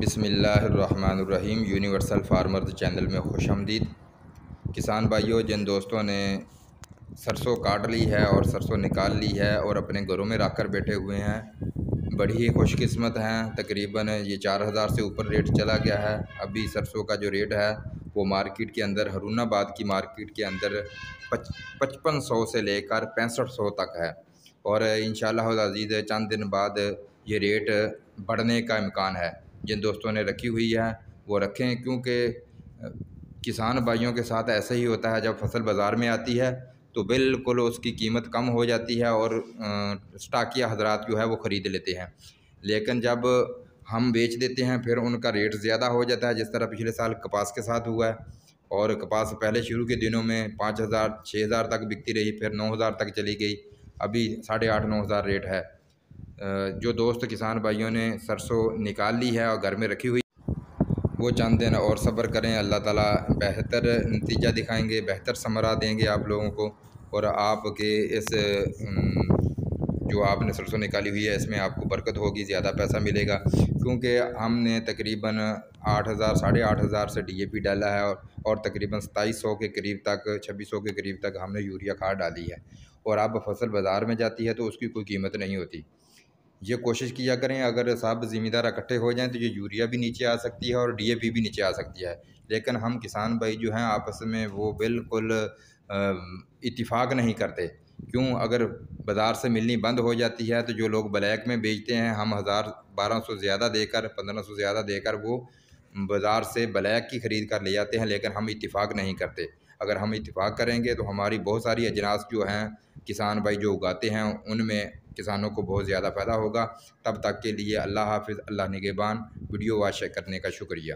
बिस्मिल्लाहिर्रहमानिर्रहीम। Universal farmers channel में खुशामदीद। किसान भाइयों, जिन दोस्तों ने सरसों काट ली है और सरसों निकाल ली है और अपने घरों में रख कर बैठे हुए हैं, बड़ी ही खुशकिस्मत हैं। तकरीबन ये 4000 से ऊपर रेट चला गया है। अभी सरसों का जो रेट है वो मार्केट के अंदर, हरूनाबाद की मार्केट के अंदर 5500 से लेकर 6500 तक है। और इंशाअल्लाह अज़ीज़ चंद दिन बाद ये रेट बढ़ने का इम्कान है। जिन दोस्तों ने रखी हुई है वो रखें, क्योंकि किसान भाइयों के साथ ऐसा ही होता है। जब फसल बाज़ार में आती है तो बिल्कुल उसकी कीमत कम हो जाती है और स्टाकिया हजरात जो है वो ख़रीद लेते हैं, लेकिन जब हम बेच देते हैं फिर उनका रेट ज़्यादा हो जाता है। जिस तरह पिछले साल कपास के साथ हुआ है, और कपास पहले शुरू के दिनों में 5000 6000 तक बिकती रही, फिर 9000 तक चली गई, अभी 8500 9000 रेट है। जो दोस्त किसान भाइयों ने सरसों निकाल ली है और घर में रखी हुई, वो चंद दिन और सब्र करें। अल्लाह ताला बेहतर नतीजा दिखाएंगे, बेहतर समरा देंगे आप लोगों को। और आपके इस जो आपने सरसों निकाली हुई है इसमें आपको बरकत होगी, ज़्यादा पैसा मिलेगा। क्योंकि हमने तकरीबन 8000 8500 से DAP डाला है और तकरीबन 2700 के करीब तक, 2600 के करीब तक हमने यूरिया खाद डाली है। और अब फसल बाज़ार में जाती है तो उसकी कोई कीमत नहीं होती। ये कोशिश किया करें, अगर सब ज़िम्मेदार इकट्ठे हो जाएं तो ये यूरिया भी नीचे आ सकती है और DAP भी नीचे आ सकती है। लेकिन हम किसान भाई जो हैं आपस में वो बिल्कुल इत्तिफाक नहीं करते। क्यों? अगर बाज़ार से मिलनी बंद हो जाती है तो जो लोग ब्लैक में बेचते हैं, हम 1000 1200 ज़्यादा देकर, 1500 ज़्यादा देकर वो बाज़ार से ब्लैक की ख़रीद कर ले जाते हैं, लेकिन हम इत्तिफाक नहीं करते। अगर हम इत्तिफाक करेंगे तो हमारी बहुत सारी अजनास जो हैं किसान भाई जो उगाते हैं उनमें किसानों को बहुत ज़्यादा फ़ायदा होगा। तब तक के लिए अल्लाह हाफ़िज़, अल्लाह निगहबान। वीडियो वाच करने का शुक्रिया।